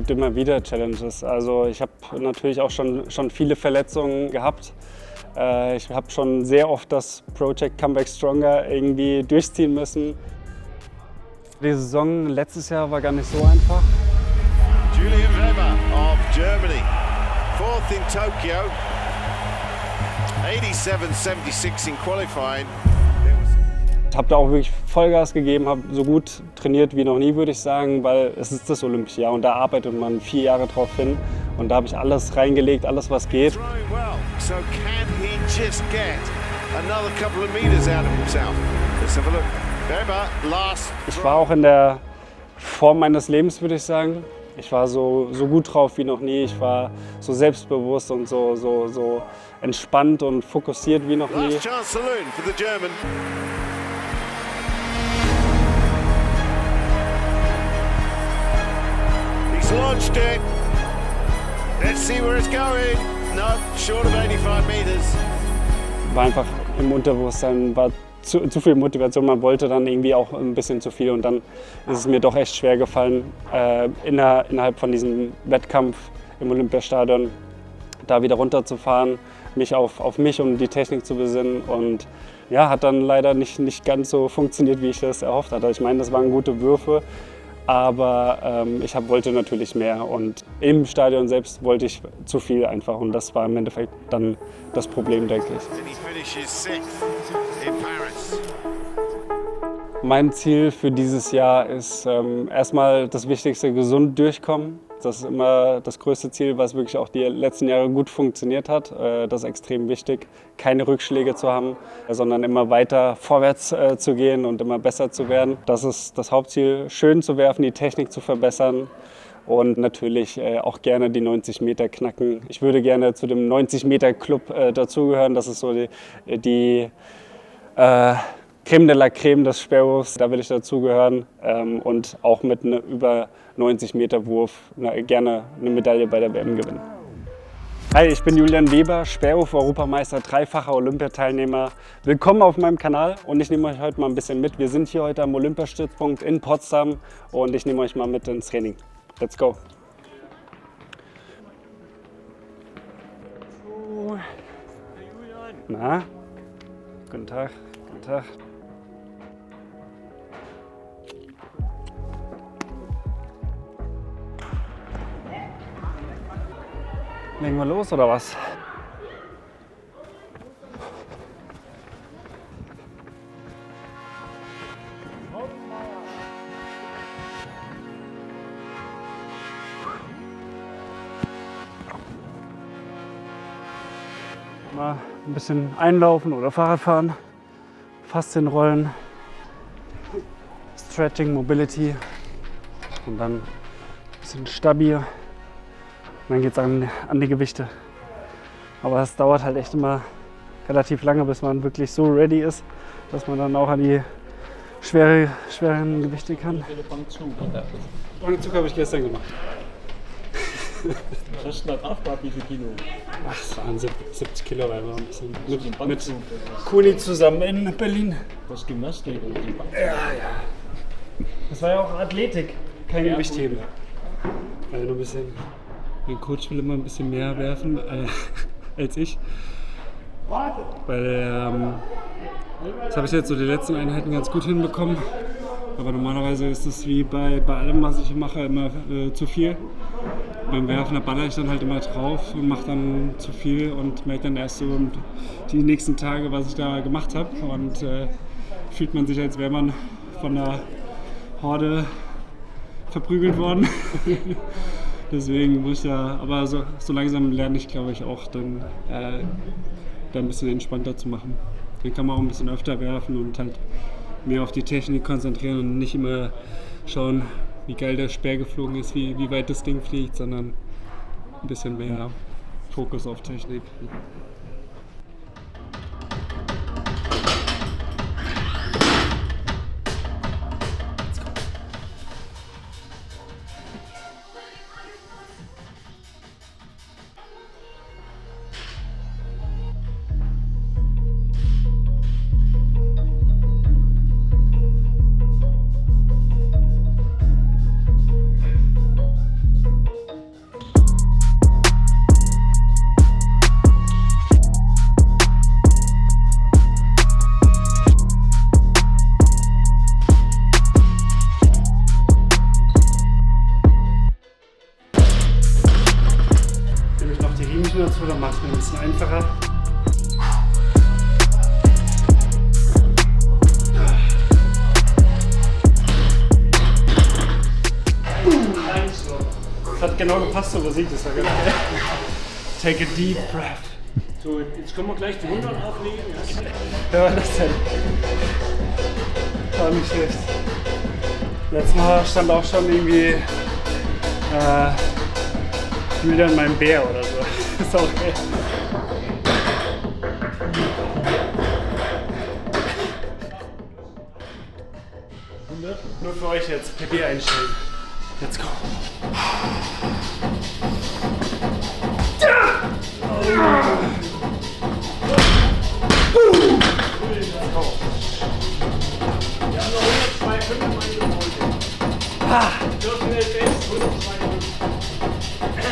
gibt immer wieder Challenges. Also ich habe natürlich auch schon viele Verletzungen gehabt. Ich habe schon sehr oft das Project Comeback Stronger irgendwie durchziehen müssen. Die Saison letztes Jahr war gar nicht so einfach. Julian Weber of Germany, 4th in Tokyo, 87.76 in qualifying. Ich habe da auch wirklich Vollgas gegeben, habe so gut trainiert wie noch nie, würde ich sagen, weil es ist das Olympische Jahr und da arbeitet man 4 Jahre drauf hin und da habe ich alles reingelegt, alles was geht. So can he just get another couple of meters out of himself? Let's have a look. Weber, last. Ich war auch in der Form meines Lebens, würde ich sagen. Ich war so gut drauf wie noch nie. Ich war so selbstbewusst und so entspannt und fokussiert wie noch nie. Last chance saloon for the German. He's launched it. Let's see where it's going. No, short of 85 meters. War einfach im Unterbewusstsein, war zu viel Motivation. Man wollte dann irgendwie auch ein bisschen zu viel und dann ist es mir doch echt schwer gefallen, innerhalb von diesem Wettkampf im Olympiastadion da wieder runterzufahren, mich auf mich und die Technik zu besinnen und ja, hat dann leider nicht ganz so funktioniert, wie ich das erhofft hatte. Ich meine, das waren gute Würfe, aber ich wollte natürlich mehr und im Stadion selbst wollte ich zu viel einfach und das war im Endeffekt dann das Problem, denke ich. Mein Ziel für dieses Jahr ist erstmal das Wichtigste, gesund durchkommen. Das ist immer das größte Ziel, was wirklich auch die letzten Jahre gut funktioniert hat. Das ist extrem wichtig, keine Rückschläge zu haben, sondern immer weiter vorwärts zu gehen und immer besser zu werden. Das ist das Hauptziel, schön zu werfen, die Technik zu verbessern und natürlich auch gerne die 90 Meter knacken. Ich würde gerne zu dem 90 Meter Club dazugehören. Das ist so die Creme de la Creme des Sperrwurfs, da will ich dazugehören und auch mit einem über 90 Meter Wurf gerne eine Medaille bei der WM gewinnen. Hi, ich bin Julian Weber, Sperrwurf-Europameister, 3-facher Olympiateilnehmer. Willkommen auf meinem Kanal und ich nehme euch heute mal ein bisschen mit. Wir sind hier heute am Olympiastützpunkt in Potsdam und ich nehme euch mal mit ins Training. Let's go! Na, guten Tag, guten Tag. Legen wir los oder was? Mal ein bisschen einlaufen oder Fahrrad fahren, Faszienrollen, Stretching, Mobility und dann ein bisschen stabil. Und dann geht es an die Gewichte. Aber es dauert halt echt immer relativ lange, bis man wirklich so ready ist, dass man dann auch an die schweren Gewichte kann. Bankzug habe ich gestern gemacht. Was hast du da drauf gehabt, wie viel Kilo? Ach, es waren 70 Kilo, also ein bisschen. Mit Kuni zusammen in Berlin. Das Gymnastik oder die Bank? Ja. Das war ja auch Athletik, kein Gewichtheben. Also nur ein bisschen. Mein Coach will immer ein bisschen mehr werfen als ich. Weil das habe ich jetzt so die letzten Einheiten ganz gut hinbekommen. Aber normalerweise ist es wie bei allem, was ich mache, immer zu viel. Beim Werfen, da baller ich dann halt immer drauf und mache dann zu viel und merke dann erst so die nächsten Tage, was ich da gemacht habe. Und fühlt man sich, als wäre man von der Horde verprügelt worden. Deswegen muss ich da, aber so langsam lerne ich, glaube ich, auch dann ein bisschen entspannter zu machen. Dann kann man auch ein bisschen öfter werfen und halt mehr auf die Technik konzentrieren und nicht immer schauen, wie geil der Speer geflogen ist, wie weit das Ding fliegt, sondern ein bisschen mehr Fokus auf Technik. genau gepasst zur Musik, das war ganz geil. Take a deep breath. So, jetzt können wir gleich die 100 auflegen. Wer war das denn? War nicht schlecht. Letztes Mal stand auch schon irgendwie Julian mein Bär oder so. Ist auch geil. Nur für euch jetzt PB einstellen. Let's go. Wir haben noch 102,5 eingeholt. Dürfen wir jetzt 102,5.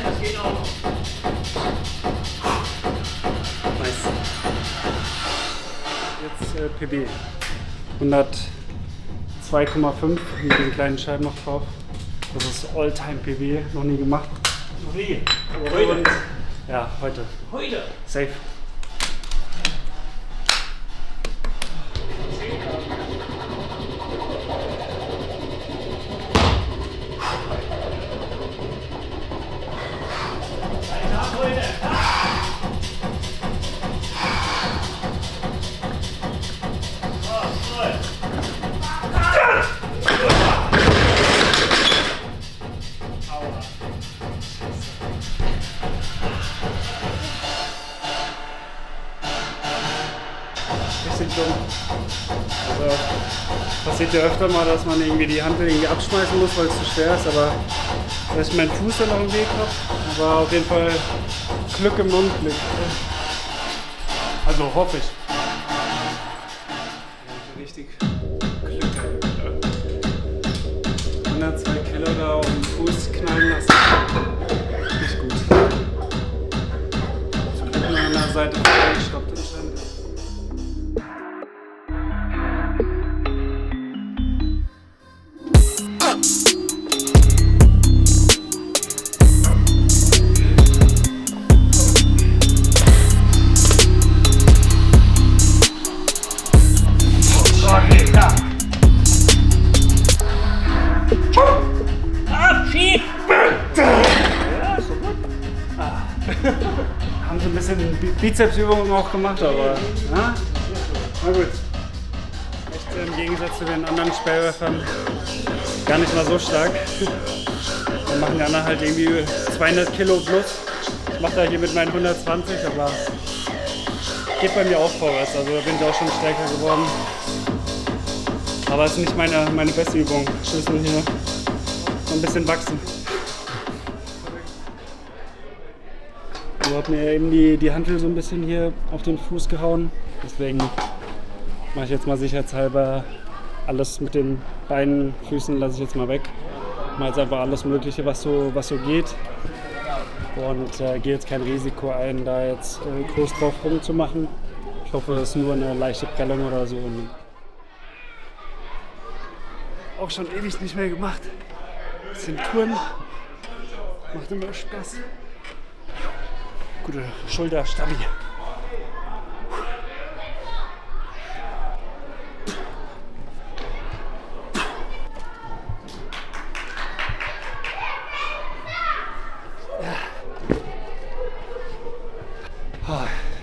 Das geht auch noch. Nice. Jetzt PB. 102,5 mit den kleinen Scheiben noch drauf. Das ist All-Time PB, noch nie gemacht. Noch nie. Aber Heute. Ja, heute. Heute. Safe. Richtig dumm. Also passiert ja öfter mal, dass man irgendwie die Hand irgendwie abschmeißen muss, weil es zu schwer ist, aber dass ich meinen Fuß dann noch im Weg habe. Aber auf jeden Fall Glück im Unglück. Also hoffe ich. Ja, richtig Glück. 102 Kilo da auf den Fuß knallen lassen. Nicht gut. Zum Glück nur an der Seite vorbeigeschraubt anscheinend. Haben so ein bisschen Bizepsübungen auch gemacht, aber na gut. Echt im Gegensatz zu den anderen Sperrwerfern gar nicht mal so stark. Dann machen die anderen halt irgendwie 200 Kilo plus. Ich mache da hier mit meinen 120, aber geht bei mir auch vorwärts. Also da bin ich auch schon stärker geworden. Aber es ist nicht meine beste Übung. Ich muss hier noch ein bisschen wachsen. Ich habe mir eben die Hantel so ein bisschen hier auf den Fuß gehauen. Deswegen mache ich jetzt mal sicherheitshalber alles mit den Beinen, Füßen lasse ich jetzt mal weg. Mache jetzt einfach alles Mögliche, was so geht. Und gehe jetzt kein Risiko ein, da jetzt groß drauf rumzumachen. Ich hoffe, das ist nur eine leichte Prellung oder so. Und auch schon ewig nicht mehr gemacht. Bisschen Touren. Macht immer Spaß. Gute Schulter, stabil.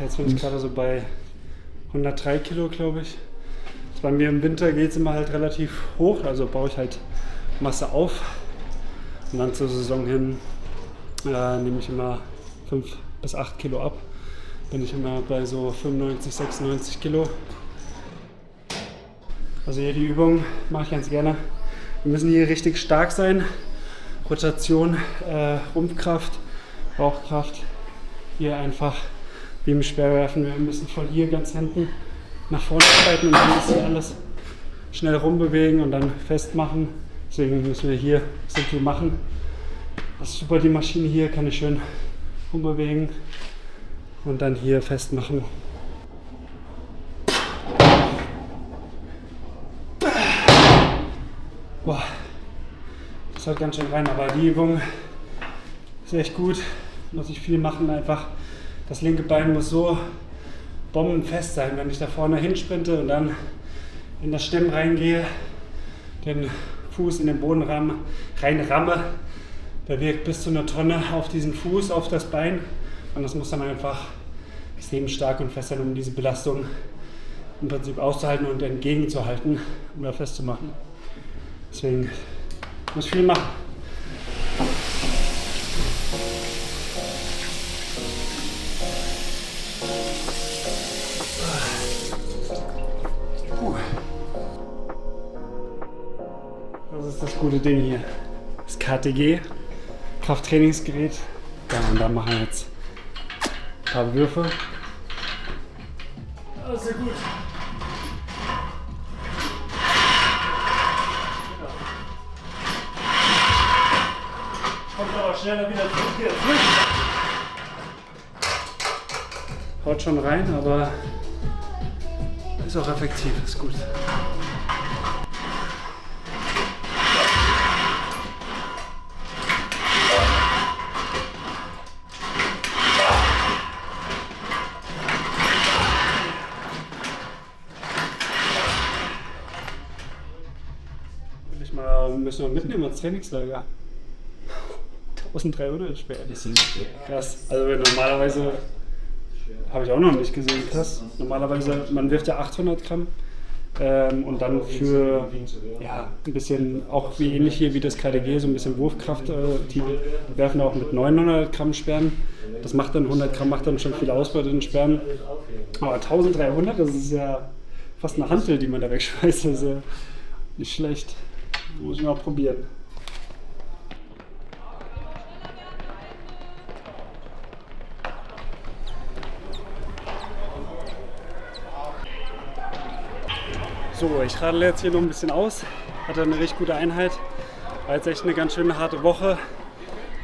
Jetzt bin ich gerade so bei 103 Kilo, glaube ich. Bei mir im Winter geht es immer halt relativ hoch, also baue ich halt Masse auf. Und dann zur Saison hin nehme ich immer 5 bis 8 Kilo ab. Bin ich immer bei so 95, 96 Kilo. Also hier die Übung mache ich ganz gerne. Wir müssen hier richtig stark sein. Rotation, Rumpfkraft, Bauchkraft. Hier einfach wie im Speerwerfen. Wir müssen von hier ganz hinten nach vorne arbeiten und dann müssen wir alles schnell rumbewegen und dann festmachen. Deswegen müssen wir hier simpel machen. Das ist super, die Maschine hier kann ich schön rumbewegen und dann hier festmachen. Boah, das haut ganz schön rein, aber die Übung ist echt gut. Muss ich viel machen, einfach das linke Bein muss so bombenfest sein, wenn ich da vorne hinsprinte und dann in das Stemmen reingehe, den Fuß in den Boden reinramme, der wirkt bis zu einer Tonne auf diesen Fuß, auf das Bein. Und das muss dann einfach extrem stark und fest sein, um diese Belastung im Prinzip auszuhalten und entgegenzuhalten, um da festzumachen. Deswegen muss ich viel machen. Das ist das gute Ding hier. Das KTG, Krafttrainingsgerät. Ja, und da machen wir jetzt ein paar Würfe. Das ist ja gut. Kommt aber schneller wieder zurück hier. Haut schon rein, aber ist auch effektiv, ist gut. Müssen wir mitnehmen als Trainingslager. 1300 ist schwer. Krass. Also normalerweise habe ich auch noch nicht gesehen. Krass. Normalerweise, man wirft ja 800 Gramm und dann für ein bisschen, auch wie ähnlich hier wie das KTG, so ein bisschen Wurfkraft. Die werfen auch mit 900 Gramm Sperren. Das macht dann 100 Gramm, macht dann schon viel aus bei den Sperren. Aber 1300, das ist ja fast eine Hantel, die man da wegschmeißt. Das ist ja nicht schlecht. Muss ich mal probieren. So, ich radle jetzt hier noch ein bisschen aus. Hatte eine richtig gute Einheit. War jetzt echt eine ganz schöne harte Woche.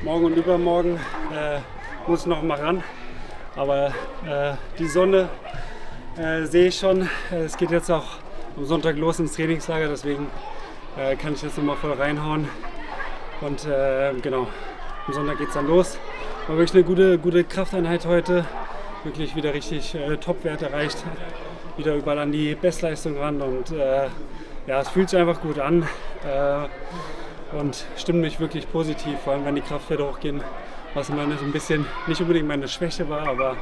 Morgen und übermorgen muss ich noch mal ran. Aber die Sonne sehe ich schon. Es geht jetzt auch am Sonntag los ins Trainingslager, deswegen kann ich jetzt nochmal voll reinhauen. Und genau, am Sonntag geht es dann los. War wirklich eine gute Krafteinheit heute. Wirklich wieder richtig Top-Wert erreicht. Wieder überall an die Bestleistung ran. Und ja, es fühlt sich einfach gut an. Und stimmt mich wirklich positiv, vor allem wenn die Kraftwerte hochgehen. Was immer so ein bisschen, nicht unbedingt meine Schwäche war, aber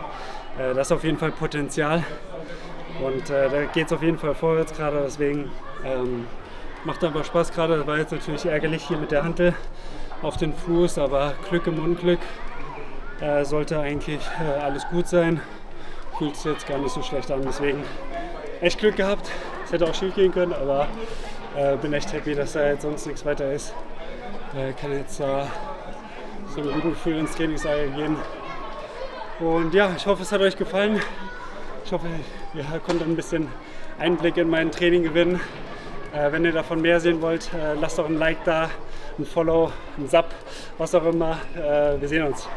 das ist auf jeden Fall Potenzial. Und da geht es auf jeden Fall vorwärts gerade. Deswegen macht einfach Spaß gerade. Das war jetzt natürlich ärgerlich hier mit der Hantel auf den Fuß, aber Glück im Unglück. Sollte eigentlich alles gut sein. Fühlt sich jetzt gar nicht so schlecht an. Deswegen echt Glück gehabt. Es hätte auch schief gehen können, aber bin echt happy, dass da jetzt sonst nichts weiter ist. Kann jetzt so ein gutes Gefühl ins Trainingslager gehen. Und ja, ich hoffe, es hat euch gefallen. Ich hoffe, ihr konntet ein bisschen Einblick in mein Training gewinnen. Wenn ihr davon mehr sehen wollt, lasst doch ein Like da, ein Follow, ein Sub, was auch immer. Wir sehen uns.